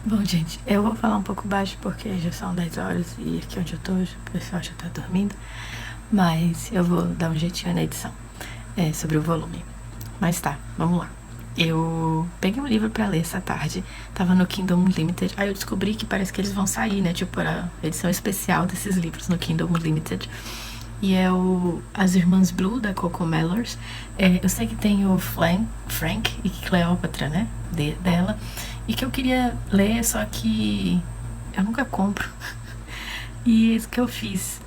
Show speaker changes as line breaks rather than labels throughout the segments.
Bom, gente, eu vou falar um pouco baixo porque já são 10 horas e aqui onde eu tô, o pessoal já tá dormindo. Mas eu vou dar um jeitinho na edição sobre o volume. Mas tá, vamos lá. Eu peguei um livro pra ler essa tarde, tava no Kindle Unlimited. Aí eu descobri que parece que eles vão sair, né? Tipo, a edição especial desses livros no Kindle Unlimited. E é As Irmãs Blue, da Coco Mellors. Eu sei que tem o Frank e Cleópatra, né? Dela. E que eu queria ler, só que eu nunca compro. E é isso que eu fiz.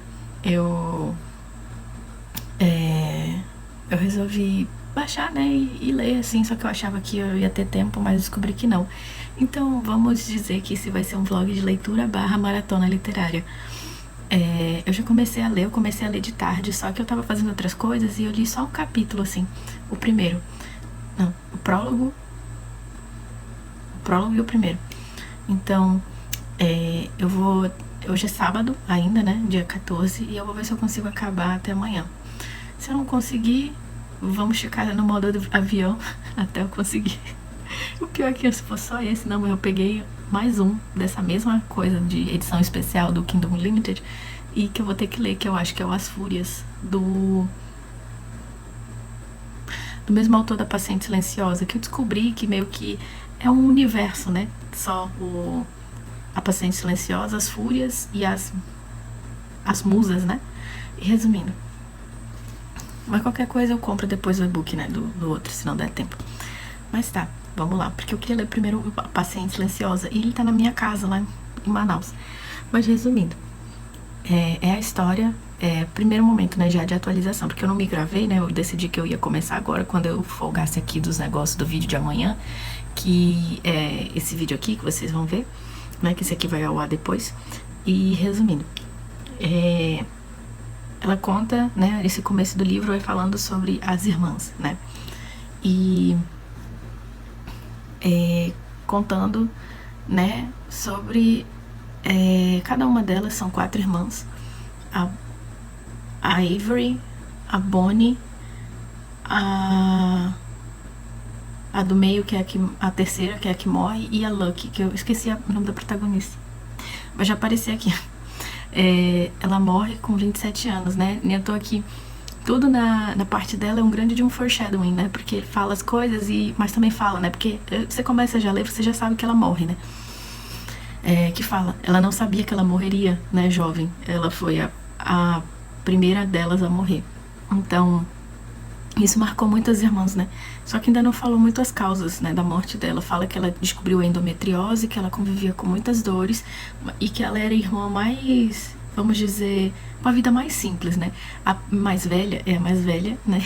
Eu, é, eu resolvi baixar, né? E ler, assim. Só que eu achava que eu ia ter tempo, mas descobri que não. Então, vamos dizer que esse vai ser um vlog de leitura barra maratona literária. Eu já comecei a ler, eu comecei a ler de tarde, só que eu tava fazendo outras coisas e eu li só um capítulo, assim, o primeiro. Não, o prólogo e o primeiro. Então, eu vou. Hoje é sábado ainda, né? Dia 14, e eu vou ver se eu consigo acabar até amanhã. Se eu não conseguir, vamos ficar no modo avião até eu conseguir. O pior é que se for só esse, não, eu peguei mais um dessa mesma coisa de edição especial do Kindle Unlimited e que eu vou ter que ler, que eu acho que é o As Fúrias, do mesmo autor da Paciente Silenciosa, que eu descobri que meio que é um universo, né? Só a Paciente Silenciosa, as Fúrias e as Musas, né? E resumindo, mas qualquer coisa eu compro depois o e-book, né? Do outro, se não der tempo. Mas tá, vamos lá, porque eu queria ler primeiro a Paciente Silenciosa e ele tá na minha casa lá em Manaus. Mas resumindo, é a história, primeiro momento, né, já de atualização, porque eu não me gravei, né, eu decidi que eu ia começar agora, quando eu folgasse aqui dos negócios do vídeo de amanhã, que é esse vídeo aqui que vocês vão ver, né, que esse aqui vai ao ar depois. E resumindo, ela conta, né, esse começo do livro vai falando sobre as irmãs, né, e contando, né, sobre cada uma delas. São 4 irmãs, a Avery, a Bonnie, a do meio, que é a terceira, que é a que morre, e a Lucky, que eu esqueci o nome da protagonista, mas já apareceu aqui. Ela morre com 27 anos, né? E eu tô aqui. Tudo na parte dela é um grande de um foreshadowing, né? Porque ele fala as coisas, mas também fala, né? Porque você começa já a ler, você já sabe que ela morre, né? Que fala, ela não sabia que ela morreria, né, jovem. Ela foi a primeira delas a morrer. Então, isso marcou muitas irmãs, né? Só que ainda não falou muito as causas, né, da morte dela. Fala que ela descobriu a endometriose, que ela convivia com muitas dores e que ela era a irmã mais, vamos dizer, uma vida mais simples, né? A mais velha é a mais velha, né?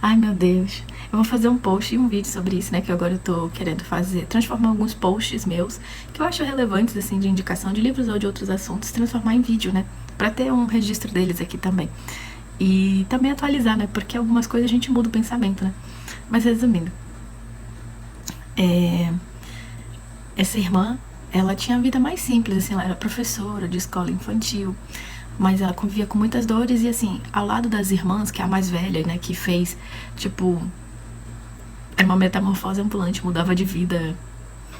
Ai, meu Deus. Eu vou fazer um post e um vídeo sobre isso, né? Que agora eu tô querendo fazer, transformar alguns posts meus, que eu acho relevantes, assim, de indicação de livros ou de outros assuntos, transformar em vídeo, né? Pra ter um registro deles aqui também. E também atualizar, né? Porque algumas coisas a gente muda o pensamento, né? Mas resumindo, essa irmã, ela tinha a vida mais simples, assim, ela era professora de escola infantil, mas ela convivia com muitas dores e, assim, ao lado das irmãs, que é a mais velha, né, que fez, tipo, era uma metamorfose ambulante, mudava de vida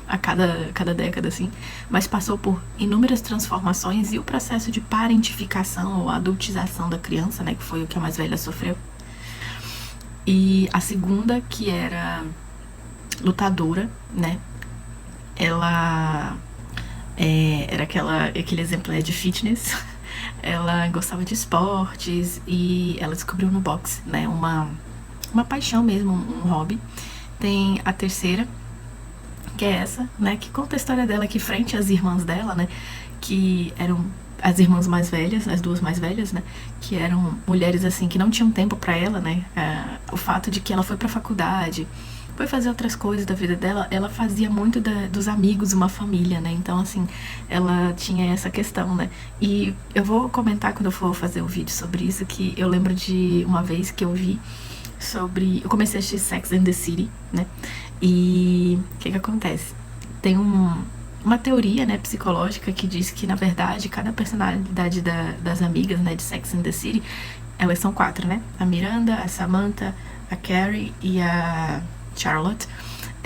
a cada década, assim, mas passou por inúmeras transformações e o processo de parentificação ou adultização da criança, né, que foi o que a mais velha sofreu. E a segunda, que era lutadora, né, ela era aquele exemplo de fitness. Ela gostava de esportes e ela descobriu no boxe, né, uma paixão mesmo, um hobby. Tem a terceira, que é essa, né, que conta a história dela aqui frente às irmãs dela, né, que eram as irmãs mais velhas, as duas mais velhas, né, que eram mulheres, assim, que não tinham tempo pra ela, né, o fato de que ela foi pra faculdade, foi fazer outras coisas da vida dela, ela fazia muito dos amigos uma família, né, então, assim, ela tinha essa questão, né, e eu vou comentar quando eu for fazer o vídeo sobre isso, que eu lembro de uma vez que eu vi eu comecei a assistir Sex and the City, né, e o que acontece? Tem uma teoria, né, psicológica que diz que, na verdade, cada personalidade das amigas, né, de Sex and the City, elas são 4, né? A Miranda, a Samantha, a Carrie e a Charlotte.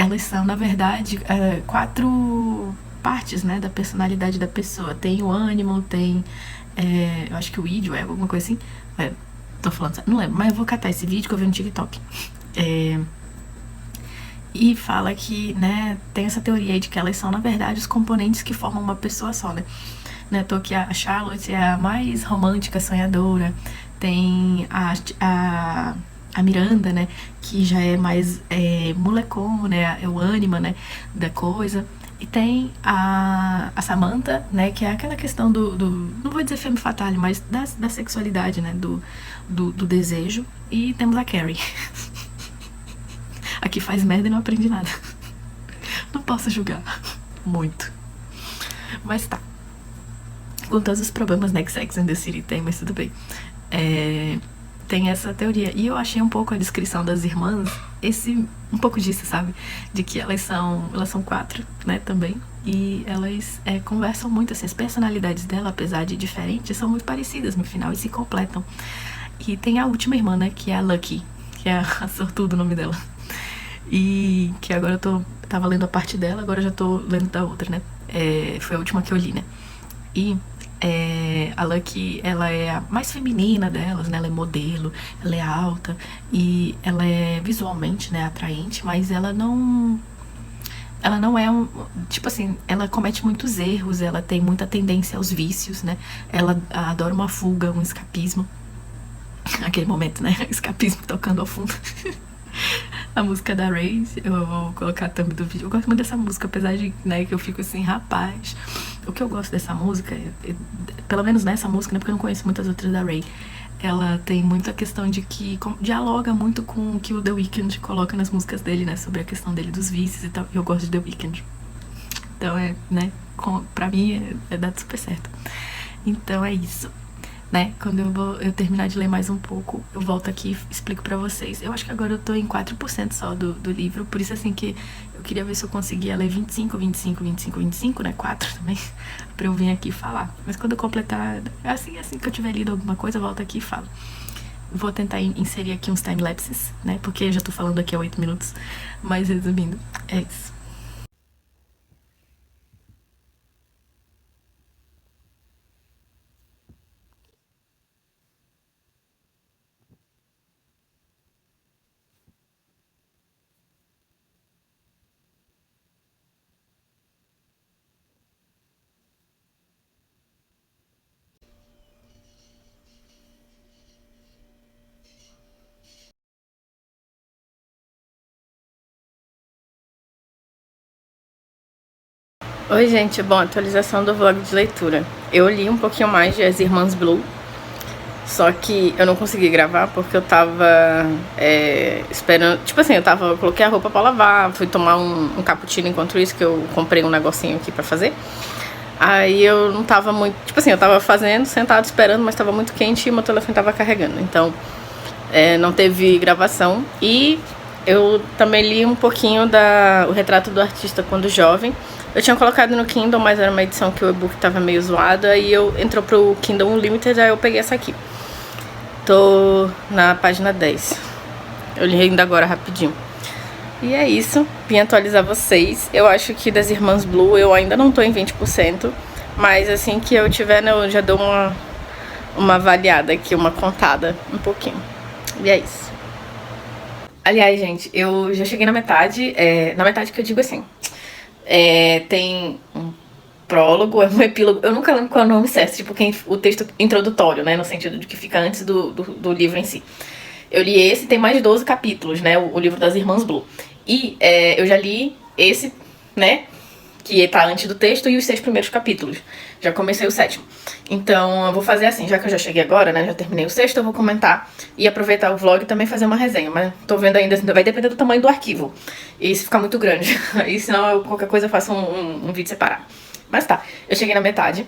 elas são, na verdade, 4 partes, né, da personalidade da pessoa. Tem o ânimo, tem, eu acho que o vídeo é alguma coisa assim. Tô falando, não lembro, mas eu vou catar esse vídeo que eu vi no TikTok. E fala que, né, tem essa teoria aí de que elas são, na verdade, os componentes que formam uma pessoa só, né? Não é à toa que a Charlotte é a mais romântica, sonhadora. Tem a Miranda, né, que já é mais molecon, né, é o ânima, né, da coisa. E tem a Samantha, né, que é aquela questão não vou dizer femme fatale, mas da sexualidade, né, do desejo. E temos a Carrie. Aqui faz merda e não aprende nada. Não posso julgar muito. Mas tá. Com todos os problemas, né, que Sex and the City tem, mas tudo bem. Tem essa teoria. E eu achei um pouco a descrição das irmãs, um pouco disso, sabe? De que elas são 4, né, também. E elas conversam muito, assim, as personalidades dela, apesar de diferentes, são muito parecidas no final e se completam. E tem a última irmã, né, que é a Lucky, que é a sortuda, o nome dela. E que agora eu tava lendo a parte dela, agora eu já tô lendo da outra, né? Foi a última que eu li, né? E a Lucky, ela é a mais feminina delas, né? Ela é modelo, ela é alta e ela é visualmente, né, atraente, mas ela não é tipo assim, ela comete muitos erros, ela tem muita tendência aos vícios, né? Ela adora uma fuga, um escapismo. Aquele momento, né? Escapismo tocando ao fundo. A música da Ray, eu vou colocar também do vídeo. Eu gosto muito dessa música, apesar de, né, que eu fico assim, rapaz. O que eu gosto dessa música, pelo menos nessa música, né, porque eu não conheço muitas outras da Ray, ela tem muita questão de que dialoga muito com o que o The Weeknd coloca nas músicas dele, né, sobre a questão dele dos vícios e tal. E eu gosto de The Weeknd. Então né, pra mim dá super certo. Então é isso. Né? Quando eu terminar de ler mais um pouco, eu volto aqui e explico pra vocês. Eu acho que agora eu tô em 4% só do livro, por isso assim que eu queria ver se eu conseguia ler 25, 25, 25, 25, né? 4 também, pra eu vir aqui falar. Mas quando eu completar, assim que eu tiver lido alguma coisa, eu volto aqui e falo. Vou tentar inserir aqui uns timelapses, né? Porque eu já tô falando aqui há 8 minutos. Mas resumindo, é isso. Oi gente, bom, atualização do vlog de leitura. Eu li um pouquinho mais de As Irmãs Blue, só que eu não consegui gravar porque eu tava esperando, tipo assim, eu coloquei a roupa pra lavar, fui tomar um cappuccino enquanto isso, que eu comprei um negocinho aqui pra fazer. Aí eu não tava muito, tipo assim, eu tava fazendo, sentado esperando, mas tava muito quente e meu telefone tava carregando, então não teve gravação. E eu também li um pouquinho o retrato do artista quando jovem. Eu tinha colocado no Kindle, mas era uma edição que o e-book tava meio zoado, aí entrou pro Kindle Unlimited, aí eu peguei essa aqui. Tô na página 10. Eu li ainda agora rapidinho. E é isso, vim atualizar vocês. Eu acho que das Irmãs Blue eu ainda não tô em 20%, mas assim que eu tiver, né, eu já dou uma avaliada aqui, uma contada um pouquinho. E é isso. Aliás, gente, eu já cheguei na metade que eu digo assim, tem um prólogo, um epílogo, eu nunca lembro qual é o nome certo, tipo o texto introdutório, né, no sentido de que fica antes do livro em si. Eu li esse, tem mais de 12 capítulos, né, o livro das Irmãs Blue. E eu já li esse, né, que tá antes do texto, e os 6 primeiros capítulos. Já comecei o 7º. Então eu vou fazer assim, já que eu já cheguei agora, né, já terminei o 6º, eu vou comentar e aproveitar o vlog e também fazer uma resenha. Mas tô vendo ainda, vai depender do tamanho do arquivo. E se ficar muito grande. E senão qualquer coisa eu faço um vídeo separado. Mas tá, eu cheguei na metade.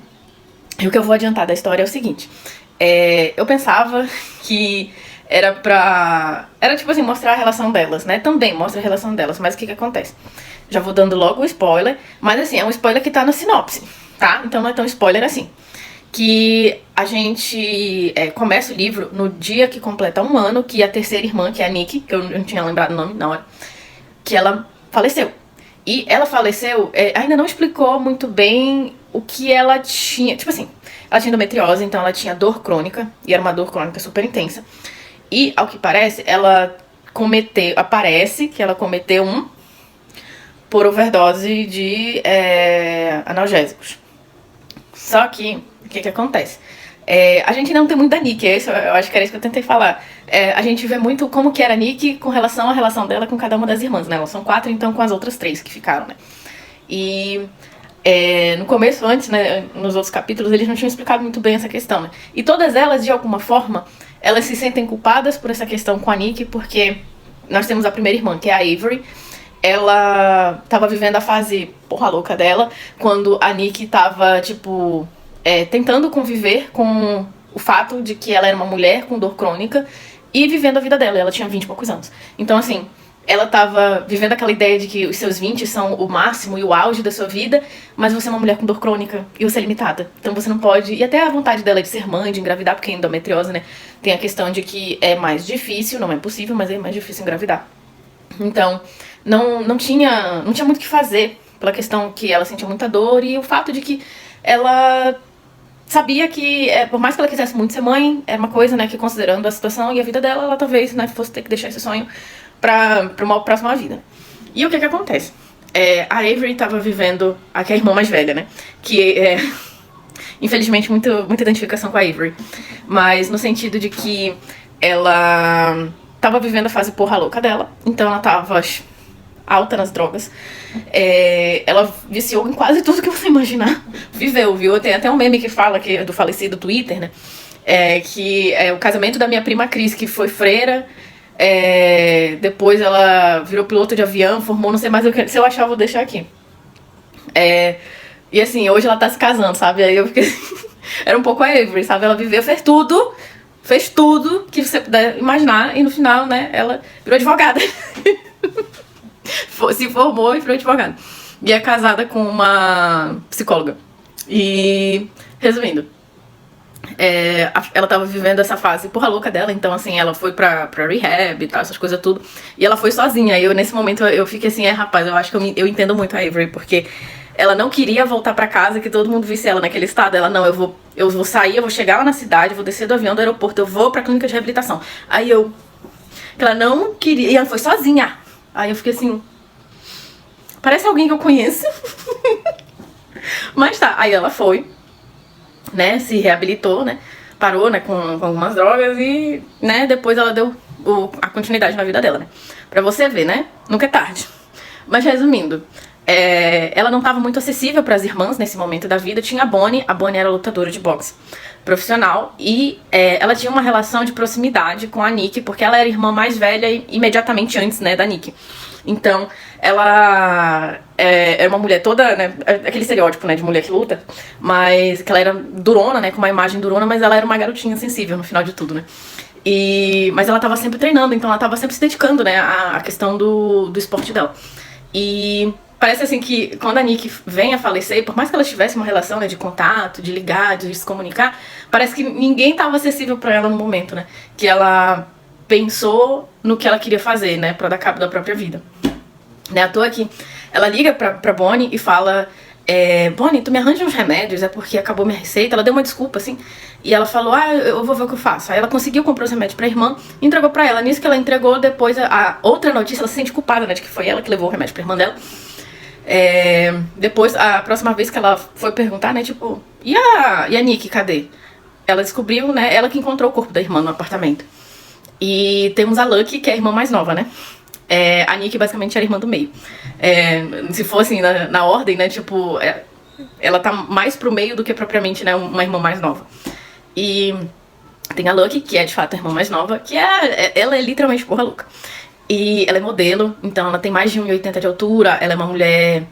E o que eu vou adiantar da história é o seguinte. Eu pensava que era tipo assim, mostrar a relação delas, né? Também mostra a relação delas, mas o que acontece? Já vou dando logo o spoiler, mas assim, é um spoiler que tá na sinopse, tá? Então não é tão spoiler assim. Que a gente começa o livro no dia que completa 1 ano, que a terceira irmã, que é a Nikki, que eu não tinha lembrado o nome na hora, que ela faleceu. E ela faleceu, ainda não explicou muito bem o que ela tinha. Tipo assim, ela tinha endometriose, então ela tinha dor crônica, e era uma dor crônica super intensa. E, ao que parece, parece que ela cometeu por overdose de analgésicos. Só que, o que acontece? A gente não tem muito da Nick, eu acho que era isso que eu tentei falar. A gente vê muito como que era a Nick com relação à relação dela com cada uma das irmãs, né? Elas são 4, então com as outras 3 que ficaram, né? E no começo, antes, né, nos outros capítulos, eles não tinham explicado muito bem essa questão, né? E todas elas, de alguma forma, elas se sentem culpadas por essa questão com a Nick, porque nós temos a primeira irmã, que é a Avery. Ela tava vivendo a fase porra louca dela, quando a Nick tava, tipo, tentando conviver com o fato de que ela era uma mulher com dor crônica e vivendo a vida dela. Ela tinha 20 e poucos anos. Então, assim, ela tava vivendo aquela ideia de que os seus 20 são o máximo e o auge da sua vida, mas você é uma mulher com dor crônica e você é limitada. Então você não pode... E até a vontade dela de ser mãe, de engravidar, porque a endometriose, né, tem a questão de que é mais difícil, não é possível, mas é mais difícil engravidar. Então, não tinha muito o que fazer, pela questão que ela sentia muita dor e o fato de que ela sabia que, por mais que ela quisesse muito ser mãe, era uma coisa, né, que considerando a situação e a vida dela, ela talvez, né, fosse ter que deixar esse sonho pra uma próxima vida. E o que acontece? A Avery tava vivendo, aqui é a irmã mais velha, né, que infelizmente muita identificação com a Avery, mas no sentido de que ela tava vivendo a fase porra louca dela, então ela tava alta nas drogas. Ela viciou em quase tudo que você imaginar. Viveu, viu? Tem até um meme que fala, que é do falecido Twitter, né? Que é o casamento da minha prima Cris, que foi freira. Depois ela virou piloto de avião, formou não sei mais o que. Se eu achar, eu vou deixar aqui. E assim, hoje ela tá se casando, sabe? Aí eu fiquei assim, era um pouco a Avery, sabe? Ela viveu, fez tudo que você puder imaginar, e no final, né, ela virou advogada. Se formou e virou advogada. E é casada com uma psicóloga. E, resumindo, ela tava vivendo essa fase porra louca dela, então assim, ela foi pra rehab e tal, essas coisas tudo. E ela foi sozinha. E nesse momento eu fiquei assim, rapaz, eu acho que eu entendo muito a Avery, porque ela não queria voltar pra casa, que todo mundo visse ela naquele estado. Ela, não, eu vou sair, eu vou chegar lá na cidade, vou descer do avião do aeroporto, eu vou pra clínica de reabilitação. Aí ela não queria, e ela foi sozinha. Aí eu fiquei assim, parece alguém que eu conheço. Mas tá, aí ela foi, né, se reabilitou, né, parou, né, com algumas drogas e, né, depois ela deu a continuidade na vida dela, né. Pra você ver, né, nunca é tarde. Mas resumindo, ela não estava muito acessível para as irmãs nesse momento da vida. Tinha a Bonnie era lutadora de boxe profissional e ela tinha uma relação de proximidade com a Nick, porque ela era a irmã mais velha imediatamente antes, né, da Nick. Então, ela era uma mulher toda, né, aquele estereótipo, né, de mulher que luta, mas que ela era durona, né, com uma imagem durona, mas ela era uma garotinha sensível no final de tudo, né. Mas ela tava sempre treinando, então ela tava sempre se dedicando, né, à questão do esporte dela. E parece assim que quando a Nick vem a falecer, por mais que ela tivesse uma relação, né, de contato, de ligar, de se comunicar, parece que ninguém tava acessível pra ela no momento, né, que ela pensou no que ela queria fazer, né, pra dar cabo da própria vida. Né, à toa que ela liga pra Bonnie e fala, Bonnie, tu me arranja uns remédios, é porque acabou minha receita. Ela deu uma desculpa, assim, e ela falou, eu vou ver o que eu faço. Aí ela conseguiu comprar os remédios pra irmã e entregou pra ela. Nisso que ela entregou, depois a outra notícia, ela se sente culpada, né, de que foi ela que levou o remédio pra irmã dela. Depois, a próxima vez que ela foi perguntar, né, tipo, e a Nick, cadê? Ela descobriu, né, ela que encontrou o corpo da irmã no apartamento. E temos a Lucky, que é a irmã mais nova, né. A Nick basicamente era a irmã do meio. Se for assim, na ordem, né, tipo, ela tá mais pro meio do que propriamente, né, uma irmã mais nova. E tem a Lucky, que é de fato a irmã mais nova, que ela é literalmente porra louca. E ela é modelo, então ela tem mais de 1,80 de altura, ela é uma mulher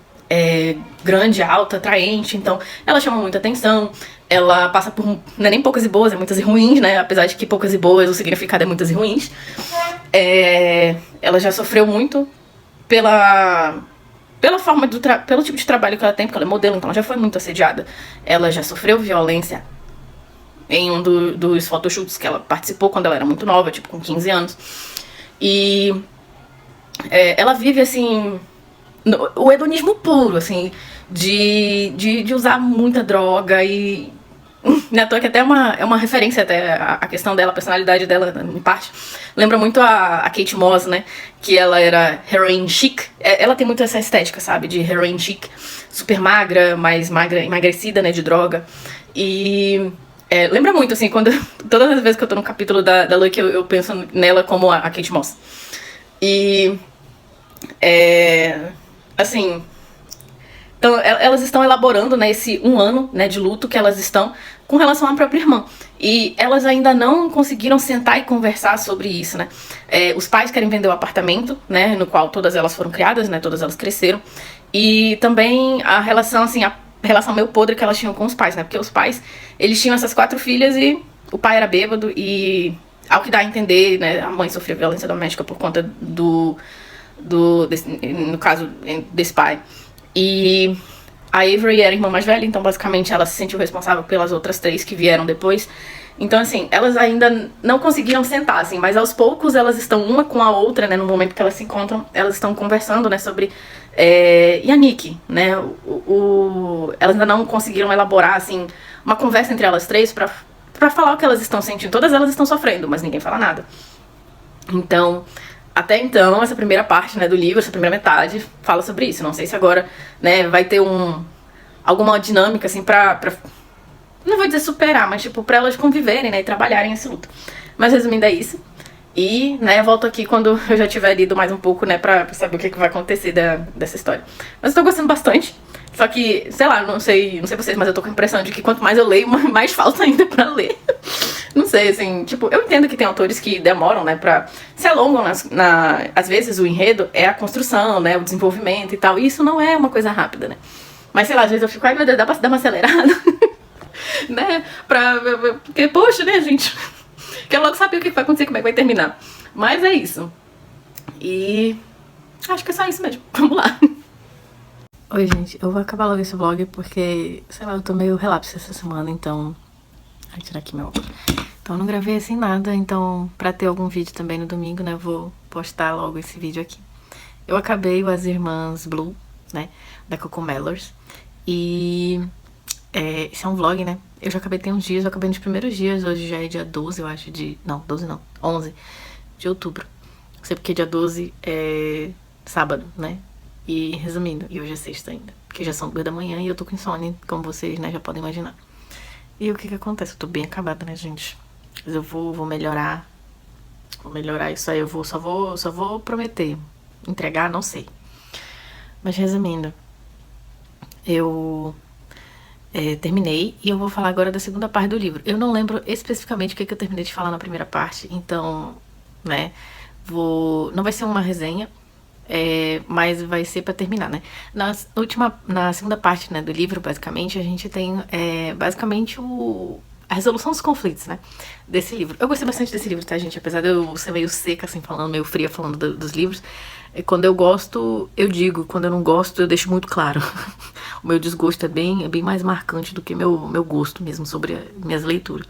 grande, alta, atraente, então ela chama muita atenção. Ela passa por, não é nem poucas e boas, é muitas e ruins, né, apesar de que poucas e boas o significado é muitas e ruins. Ela já sofreu muito pela forma pelo tipo de trabalho que ela tem, porque ela é modelo, então ela já foi muito assediada. Ela já sofreu violência em um dos photoshoots que ela participou quando ela era muito nova, tipo com 15 anos. E ela vive assim o hedonismo puro, assim, de usar muita droga e... Na toa que até é uma referência até a questão dela, a personalidade dela, em parte. Lembra muito a Kate Moss, né? Que ela era heroin chic. Ela tem muito essa estética, sabe? De heroin chic. Super magra, mais magra, emagrecida, né? De droga. E... lembra muito, assim, quando... Todas as vezes que eu tô no capítulo da Lucky, eu penso nela como a Kate Moss. E... assim... Então, elas estão elaborando, né, esse 1 ano, né, de luto que elas estão com relação à própria irmã. E elas ainda não conseguiram sentar e conversar sobre isso, né. Os pais querem vender o apartamento, né, no qual todas elas foram criadas, né, todas elas cresceram. E também a relação, assim, a relação meio podre que elas tinham com os pais, né, porque os pais, eles tinham essas 4 filhas e o pai era bêbado e, ao que dá a entender, né, a mãe sofreu violência doméstica por conta no caso, desse pai. E a Avery era a irmã mais velha, então basicamente ela se sentiu responsável pelas outras 3 que vieram depois. Então, assim, elas ainda não conseguiram sentar, assim, mas aos poucos elas estão uma com a outra, né, no momento que elas se encontram, elas estão conversando, né, sobre... e a Nikki, né, elas ainda não conseguiram elaborar, assim, uma conversa entre elas 3 pra falar o que elas estão sentindo. Todas elas estão sofrendo, mas ninguém fala nada. Então... Até então, essa primeira parte, né, do livro, essa primeira metade, fala sobre isso. Não sei se agora, né, vai ter alguma dinâmica, assim, não vou dizer superar, mas, tipo, pra elas conviverem, né, e trabalharem esse luto. Mas, resumindo, é isso. E, né, eu volto aqui quando eu já tiver lido mais um pouco, né, pra saber o que vai acontecer dessa história. Mas eu tô gostando bastante. Só que, sei lá, não sei vocês, mas eu tô com a impressão de que quanto mais eu leio, mais falta ainda pra ler. Não sei, assim, tipo, eu entendo que tem autores que demoram, né, se alongam às vezes o enredo é a construção, né, o desenvolvimento e tal, e isso não é uma coisa rápida, né. Mas, sei lá, às vezes eu fico, ai meu Deus, dá pra dar uma acelerada, né, porque, poxa, né, gente, quero logo saber o que vai acontecer, como é que vai terminar. Mas é isso. E acho que é só isso mesmo, vamos lá. Oi, gente, eu vou acabar logo esse vlog porque, sei lá, eu tô meio relapso essa semana, então... Ai, tirar aqui meu óculos. Então, não gravei assim nada, então, pra ter algum vídeo também no domingo, né, vou postar logo esse vídeo aqui. Eu acabei o As Irmãs Blue, né, da Cocomellers, e... esse é um vlog, né, eu já acabei tem uns dias, eu acabei nos primeiros dias, hoje já é dia 12, eu acho, não, 12 não, 11 de outubro. Não sei porque dia 12 é sábado, né. E resumindo, e hoje é sexta ainda, porque já são 2 da manhã e eu tô com insônia, como vocês, né, já podem imaginar. E o que acontece? Eu tô bem acabada, né, gente? Mas eu vou melhorar. Vou melhorar isso aí, só vou prometer. Entregar, não sei. Mas resumindo, eu terminei e eu vou falar agora da segunda parte do livro. Eu não lembro especificamente o que eu terminei de falar na primeira parte, então, né, não vai ser uma resenha. Mas vai ser pra terminar, né? Na segunda parte, né, do livro, basicamente, a gente tem basicamente a resolução dos conflitos, né, desse livro. Eu gostei bastante desse livro, tá, gente? Apesar de eu ser meio seca, assim, falando, meio fria falando dos livros, quando eu gosto, eu digo. Quando eu não gosto, eu deixo muito claro. O meu desgosto é bem mais marcante do que meu gosto mesmo sobre minhas leituras.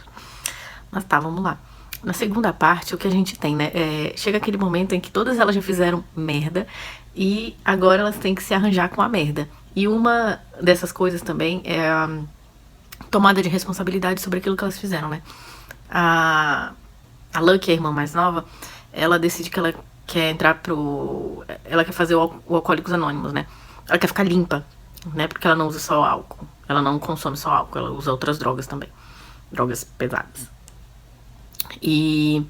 Mas tá, vamos lá. Na segunda parte, o que a gente tem, né, chega aquele momento em que todas elas já fizeram merda e agora elas têm que se arranjar com a merda. E uma dessas coisas também é a tomada de responsabilidade sobre aquilo que elas fizeram, né. A Lucky, a irmã mais nova, ela decide que ela quer entrar ela quer fazer o Alcoólicos Anônimos, né. Ela quer ficar limpa, né, porque ela não usa só álcool. Ela não consome só álcool, ela usa outras drogas também. Drogas pesadas. E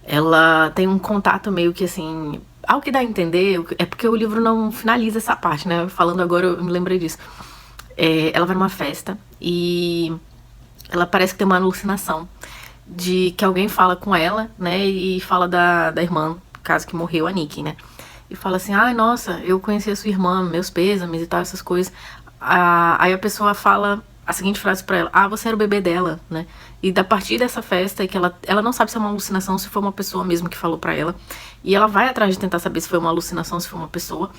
ela tem um contato meio que assim, ao que dá a entender, é porque o livro não finaliza essa parte, né, falando agora eu me lembrei disso. Ela vai numa festa e ela parece que tem uma alucinação de que alguém fala com ela, né, e fala da irmã, no caso que morreu, a Nikki, né, e fala assim, ai, nossa, eu conheci a sua irmã, meus pêsames e tal, essas coisas. Aí a pessoa fala a seguinte frase pra ela, ah, você era o bebê dela, né? E da partir dessa festa, que ela não sabe se é uma alucinação, se foi uma pessoa mesmo que falou pra ela. E ela vai atrás de tentar saber se foi uma alucinação, se foi uma pessoa.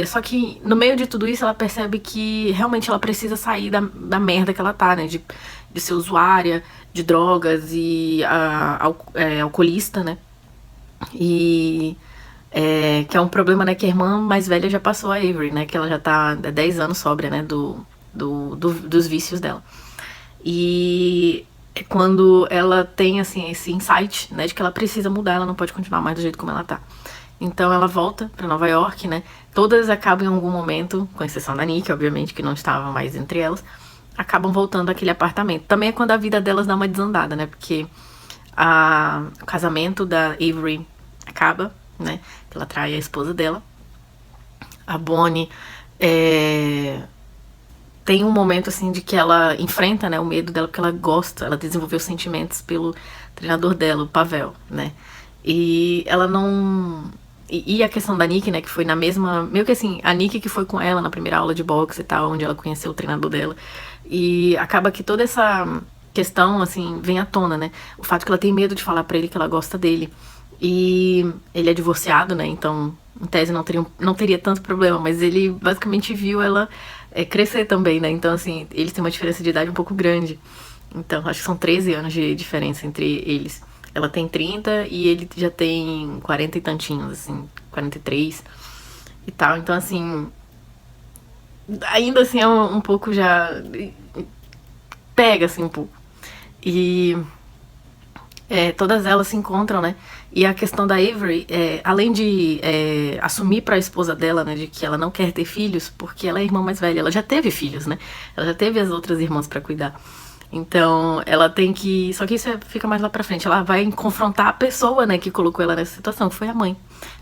Só que no meio de tudo isso, ela percebe que realmente ela precisa sair da merda que ela tá, né? De ser usuária de drogas e alcoolista, né? E Que é um problema, né, que a irmã mais velha já passou, a Avery, né, que ela já tá há 10 anos sóbria, né, dos vícios dela. E é quando ela tem, assim, esse insight, né, de que ela precisa mudar, ela não pode continuar mais do jeito como ela tá. Então ela volta pra Nova York, né, todas acabam em algum momento, com exceção da Nick, obviamente, que não estava mais entre elas, acabam voltando àquele apartamento. Também é quando a vida delas dá uma desandada, né, porque o casamento da Avery acaba, né, que ela trai a esposa dela. A Bonnie tem um momento assim de que ela enfrenta, né, o medo dela, porque ela gosta, ela desenvolveu sentimentos pelo treinador dela, o Pavel, né, e ela não... E a questão da Nick, né, que foi na mesma... Meio que assim, a Nick que foi com ela na primeira aula de boxe e tal, onde ela conheceu o treinador dela, e acaba que toda essa questão, assim, vem à tona, né, o fato que ela tem medo de falar pra ele que ela gosta dele, e ele é divorciado, né, então em tese não teria tanto problema, mas ele basicamente viu ela crescer também, né, então assim, eles têm uma diferença de idade um pouco grande, então acho que são 13 anos de diferença entre eles. Ela tem 30 e ele já tem 40 e tantinhos, assim, 43 e tal, então assim, ainda assim é um pouco já... pega assim um pouco. E todas elas se encontram, né? E a questão da Avery, além de assumir para a esposa dela, né, de que ela não quer ter filhos, porque ela é a irmã mais velha, ela já teve filhos, né? Ela já teve as outras irmãs para cuidar. Então, ela tem que... Só que isso fica mais lá pra frente. Ela vai confrontar a pessoa, né, que colocou ela nessa situação, que foi a mãe,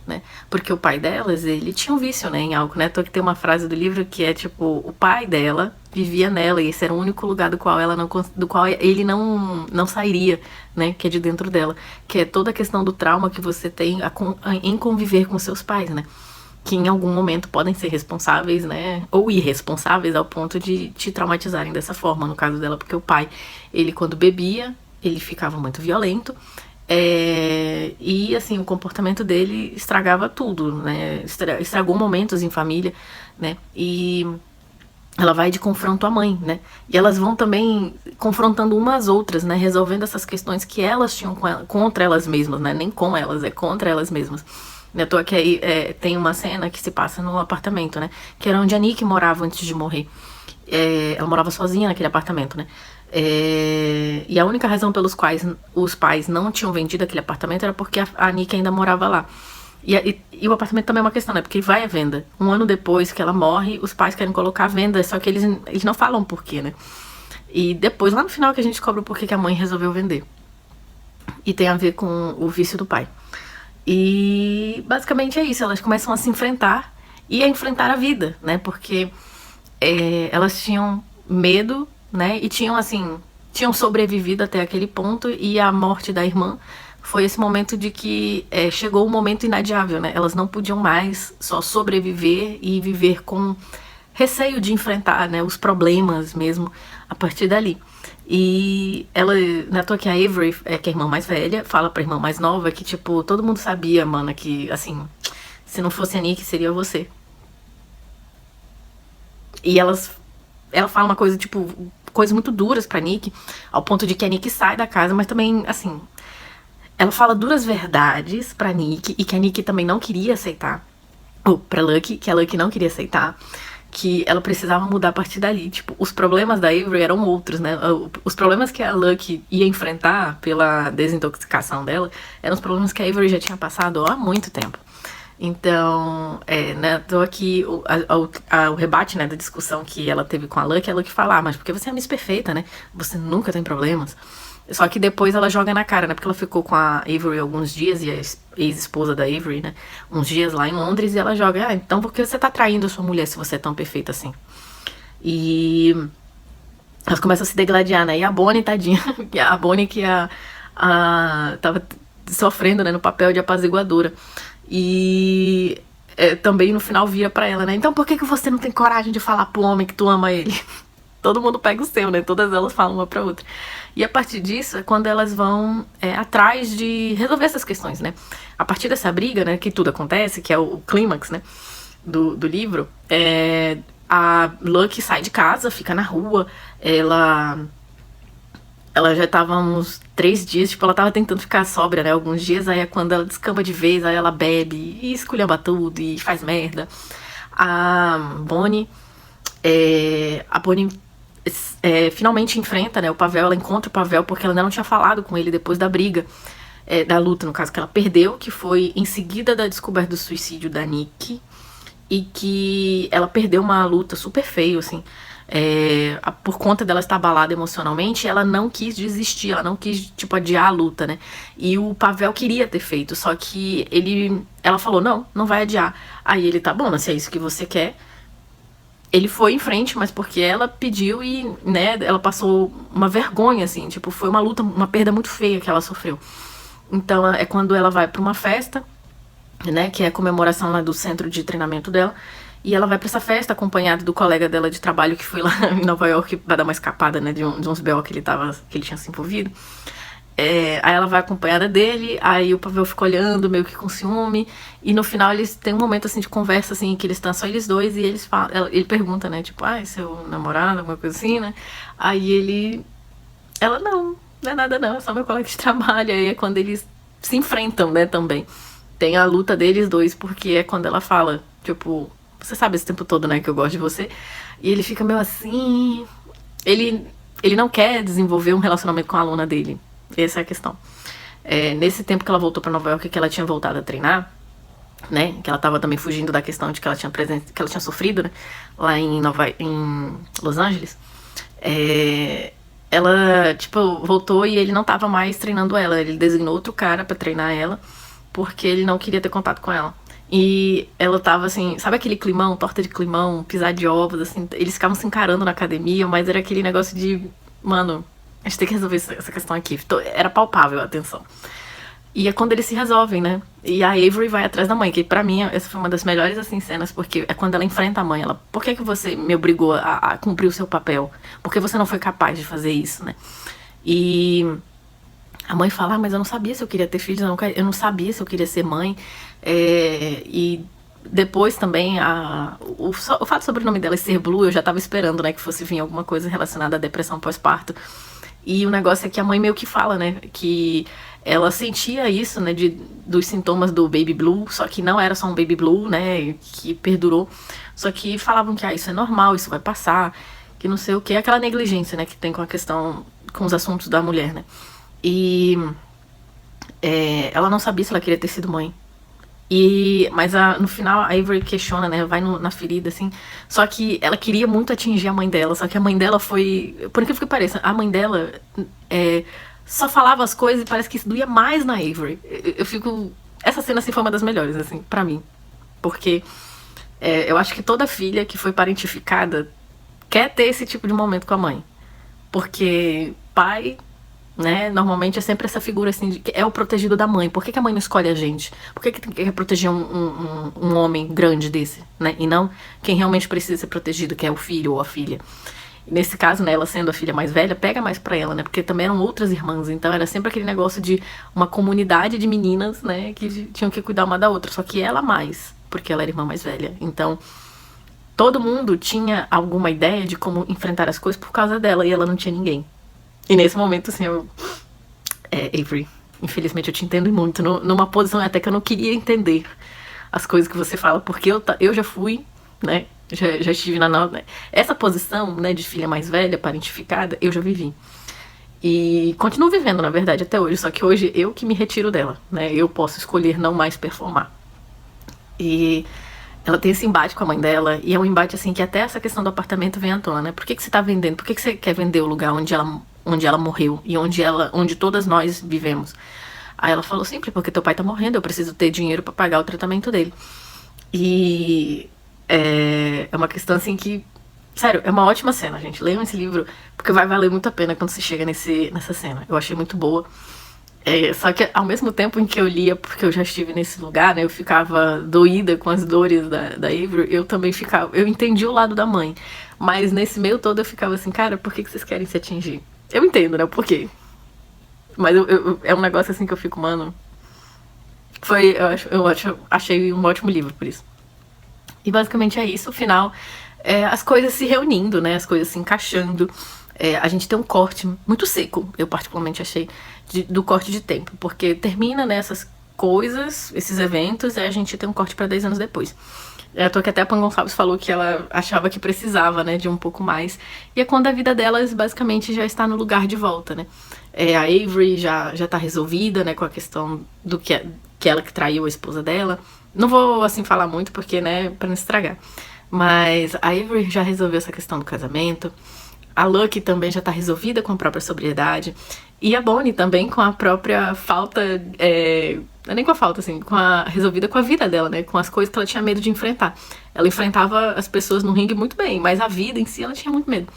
né? Porque o pai delas, ele tinha um vício, né, em álcool, né? Tô que tem uma frase do livro que é, tipo, o pai dela vivia nela e esse era o único lugar do qual ele não sairia, né, que é de dentro dela. Que é toda a questão do trauma que você tem em conviver com seus pais, né? Que em algum momento podem ser responsáveis, né, ou irresponsáveis ao ponto de te traumatizarem dessa forma, no caso dela, porque o pai, ele quando bebia, ele ficava muito violento, e assim, o comportamento dele estragava tudo, né, estragou momentos em família, né, e ela vai de confronto à mãe, né, e elas vão também confrontando umas às outras, né, resolvendo essas questões que elas tinham contra elas mesmas, né, nem com elas, é contra elas mesmas. Eu tô aqui aí, tem uma cena que se passa no apartamento, né? Que era onde a Nick morava antes de morrer. Ela morava sozinha naquele apartamento, né? E a única razão pelos quais os pais não tinham vendido aquele apartamento era porque a Nick ainda morava lá. E o apartamento também é uma questão, né? Porque ele vai à venda. Um ano depois que ela morre, os pais querem colocar à venda, só que eles não falam porquê, né? E depois, lá no final, que a gente descobre o porquê que a mãe resolveu vender. E tem a ver com o vício do pai. E basicamente é isso, elas começam a se enfrentar e a enfrentar a vida, né? Porque elas tinham medo, né? E tinham sobrevivido até aquele ponto, e a morte da irmã foi esse momento de que chegou um momento inadiável, né? Elas não podiam mais só sobreviver e viver com receio de enfrentar, né, os problemas mesmo a partir dali. E ela, na toa que a Avery, que é a irmã mais velha, fala pra irmã mais nova que, tipo, todo mundo sabia, mana, que, assim, se não fosse a Nick, seria você. E ela fala uma coisa, tipo, coisas muito duras pra Nick, ao ponto de que a Nick sai da casa, mas também, assim, ela fala duras verdades pra Nick, e que a Nick também não queria aceitar, ou pra Lucky, que a Lucky não queria aceitar, que ela precisava mudar a partir dali. Tipo, os problemas da Avery eram outros, né? Os problemas que a Lucky ia enfrentar pela desintoxicação dela eram os problemas que a Avery já tinha passado há muito tempo. Então, né, tô aqui, o rebate, né, da discussão que ela teve com a Lucky fala, mas porque você é a Miss Perfeita, né? Você nunca tem problemas. Só que depois ela joga na cara, né? Porque ela ficou com a Avery alguns dias, e a ex-esposa da Avery, né? Uns dias lá em Londres, e ela joga, então por que você tá traindo a sua mulher se você é tão perfeita assim? E elas começam a se degladiar, né? E a Bonnie, tadinha, a Bonnie que tava sofrendo, né, no papel de apaziguadora. E também no final vira pra ela, né? Então por que você não tem coragem de falar pro homem que tu ama ele? Todo mundo pega o seu, né? Todas elas falam uma pra outra. E a partir disso é quando elas vão atrás de resolver essas questões, né? A partir dessa briga, né, que tudo acontece, que é o clímax, né, do livro, a Lucky sai de casa, fica na rua, ela ela já tava uns 3 dias, tipo, ela tava tentando ficar sóbria, né, alguns dias, aí é quando ela descamba de vez, aí ela bebe e esculhamba tudo e faz merda. A Bonnie, a Bonnie finalmente enfrenta, né, o Pavel, ela encontra o Pavel porque ela ainda não tinha falado com ele depois da briga, da luta, no caso, que ela perdeu, que foi em seguida da descoberta do suicídio da Nick, e que ela perdeu uma luta super feio, assim, por conta dela estar abalada emocionalmente, ela não quis desistir, ela não quis, tipo, adiar a luta, né? E o Pavel queria ter feito, só que ela falou, não, não vai adiar. Aí ele, tá bom, mas se é isso que você quer. Ele foi em frente, mas porque ela pediu e, né, ela passou uma vergonha, assim, tipo, foi uma luta, uma perda muito feia que ela sofreu. Então é quando ela vai pra uma festa, né, que é a comemoração lá do centro de treinamento dela, e ela vai pra essa festa acompanhada do colega dela de trabalho que foi lá em Nova York pra dar uma escapada, né, de uns B.O. que ele tinha se envolvido. Aí ela vai acompanhada dele, aí o Pavel fica olhando meio que com ciúme, e no final eles têm um momento assim de conversa, assim, que eles estão só eles dois, e eles falam, ele pergunta, né, tipo, seu namorado, alguma coisa assim, né, aí ela, não é nada não, é só meu colega de trabalho. Aí é quando eles se enfrentam, né, também. Tem a luta deles dois, porque é quando ela fala, tipo, você sabe esse tempo todo, né, que eu gosto de você. E ele fica meio assim. Ele não quer desenvolver um relacionamento com a aluna dele. Essa é a questão. Nesse tempo que ela voltou pra Nova York, que ela tinha voltado a treinar, né, que ela tava também fugindo da questão de que ela tinha sofrido, né, lá em Los Angeles. Ela, tipo, voltou e ele não tava mais treinando ela. Ele designou outro cara pra treinar ela, porque ele não queria ter contato com ela. E ela tava assim, sabe aquele climão, torta de climão, pisar de ovos, assim, eles ficavam se encarando na academia, mas era aquele negócio de, mano, a gente tem que resolver essa questão aqui. Era palpável a tensão. E é quando eles se resolvem, né? E a Avery vai atrás da mãe, que pra mim essa foi uma das melhores, assim, cenas, porque é quando ela enfrenta a mãe. Ela, por que você me obrigou a cumprir o seu papel? Por que você não foi capaz de fazer isso, né? E a mãe fala, mas eu não sabia se eu queria ter filhos, eu não sabia se eu queria ser mãe. E depois também, o fato do sobrenome dela ser Blue, eu já tava esperando, né, que fosse vir alguma coisa relacionada à depressão pós-parto. E o negócio é que a mãe meio que fala, né, que ela sentia isso, né, dos sintomas do baby blue, só que não era só um baby blue, né, que perdurou. Só que falavam que isso é normal, isso vai passar, que não sei o que, aquela negligência, né, que tem com a questão, com os assuntos da mulher, né. E ela não sabia se ela queria ter sido mãe. Mas no final a Avery questiona, né, vai na ferida, assim, só que ela queria muito atingir a mãe dela, só que a mãe dela foi, por incrível que pareça, a mãe dela só falava as coisas e parece que isso doía mais na Avery. Eu fico, essa cena, assim, foi uma das melhores, assim, pra mim, porque eu acho que toda filha que foi parentificada quer ter esse tipo de momento com a mãe, porque pai, né, normalmente é sempre essa figura assim, de que é o protegido da mãe. Por que a mãe não escolhe a gente? Por que tem que proteger um homem grande desse, né? E não quem realmente precisa ser protegido, que é o filho ou a filha. E nesse caso, né, ela sendo a filha mais velha, pega mais pra ela, né? Porque também eram outras irmãs, então era sempre aquele negócio de uma comunidade de meninas, né, que tinham que cuidar uma da outra. Só que ela mais, porque ela era irmã mais velha. Então todo mundo tinha alguma ideia de como enfrentar as coisas por causa dela, e ela não tinha ninguém. E nesse momento, assim, Avery, infelizmente eu te entendo muito, numa posição até que eu não queria entender as coisas que você fala, porque eu já fui, né, já estive né, essa posição, né, de filha mais velha, parentificada, eu já vivi. E continuo vivendo, na verdade, até hoje, só que hoje eu que me retiro dela, né, eu posso escolher não mais performar. E ela tem esse embate com a mãe dela, e é um embate, assim, que até essa questão do apartamento vem à tona, né, por que você tá vendendo, por que você quer vender o lugar onde ela morreu e onde todas nós vivemos? Aí ela falou, sempre porque teu pai tá morrendo, eu preciso ter dinheiro pra pagar o tratamento dele. E é uma questão assim que, sério, é uma ótima cena, gente. Leiam esse livro, porque vai valer muito a pena quando você chega nessa cena. Eu achei muito boa. Só que ao mesmo tempo em que eu lia, porque eu já estive nesse lugar, né, eu ficava doída com as dores da Avery, eu também ficava, eu entendi o lado da mãe, mas nesse meio todo eu ficava assim, cara, por que vocês querem se atingir? Eu entendo, né, por quê? Mas é um negócio assim que eu fico, mano, achei um ótimo livro por isso. E basicamente é isso, o final, as coisas se reunindo, né, as coisas se encaixando. a gente tem um corte muito seco, eu particularmente achei, do corte de tempo, porque termina nessas coisas, esses eventos, e a gente tem um corte pra 10 anos depois. É à toa que até a Pan Gonçalves falou que ela achava que precisava, né, de um pouco mais. E é quando a vida delas basicamente já está no lugar de volta, né. A Avery já tá resolvida, né, com a questão do que ela que traiu a esposa dela. Não vou, assim, falar muito porque, né, pra não estragar. Mas a Avery já resolveu essa questão do casamento. A Lucky também já tá resolvida com a própria sobriedade. E a Bonnie também com a própria falta... não é nem com a falta, assim, resolvida com a vida dela, né? Com as coisas que ela tinha medo de enfrentar. Ela enfrentava as pessoas no ringue muito bem, mas a vida em si ela tinha muito medo.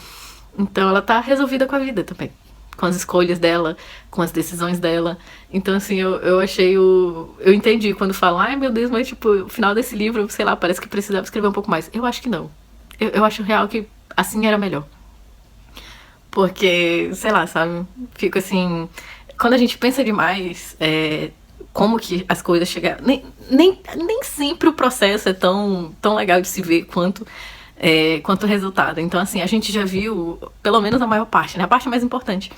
Então ela tá resolvida com a vida também. Com as escolhas dela, com as decisões dela. Então, assim, eu achei eu entendi quando falam, ai meu Deus, mas tipo, o final desse livro, sei lá, parece que precisava escrever um pouco mais. Eu acho que não. Eu acho real que assim era melhor. Porque, sei lá, sabe? Fico assim. Quando a gente pensa demais, como que as coisas chegaram. Nem sempre o processo é tão legal de se ver quanto o resultado. Então, assim, a gente já viu, pelo menos a maior parte, né? A parte mais importante.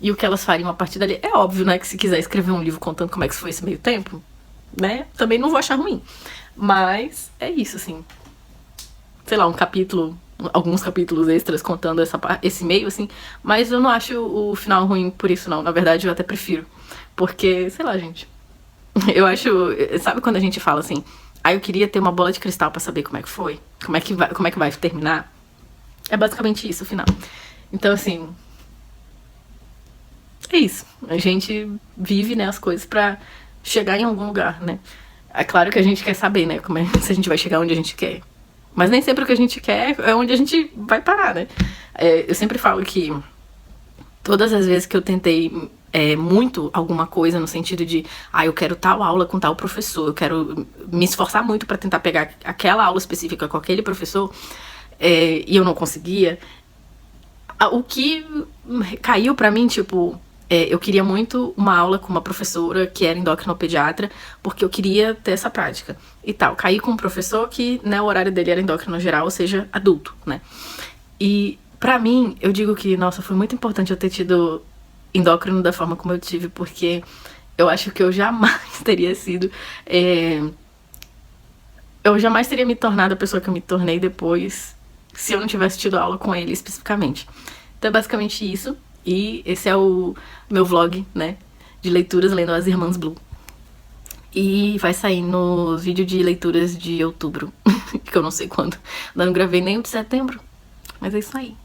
E o que elas fariam a partir dali. É óbvio, né? Que se quiser escrever um livro contando como é que foi esse meio tempo, né? Também não vou achar ruim. Mas é isso, assim. Sei lá, alguns capítulos extras contando esse meio, assim, mas eu não acho o final ruim por isso, não. Na verdade, eu até prefiro. Porque, sei lá, gente, eu acho... Sabe quando a gente fala assim, eu queria ter uma bola de cristal pra saber como é que foi? Como é que vai terminar? É basicamente isso o final. Então, assim... É isso. A gente vive, né, as coisas pra chegar em algum lugar, né? É claro que a gente quer saber, né, se a gente vai chegar onde a gente quer. Mas nem sempre o que a gente quer é onde a gente vai parar, né? Eu sempre falo que todas as vezes que eu tentei muito alguma coisa no sentido de eu quero tal aula com tal professor, eu quero me esforçar muito pra tentar pegar aquela aula específica com aquele professor, e eu não conseguia, o que caiu pra mim, tipo... eu queria muito uma aula com uma professora que era endocrinopediatra, porque eu queria ter essa prática e tal. Caí com um professor que, né, o horário dele era endócrino geral, ou seja, adulto, né. E pra mim, eu digo que, nossa, foi muito importante eu ter tido endócrino da forma como eu tive, porque eu acho que eu jamais teria sido... eu jamais teria me tornado a pessoa que eu me tornei depois, se eu não tivesse tido aula com ele especificamente. Então é basicamente isso. E esse é o meu vlog, né, de leituras lendo As Irmãs Blue. E vai sair no vídeo de leituras de outubro, que eu não sei quando. Ainda não gravei nem o de setembro, mas é isso aí.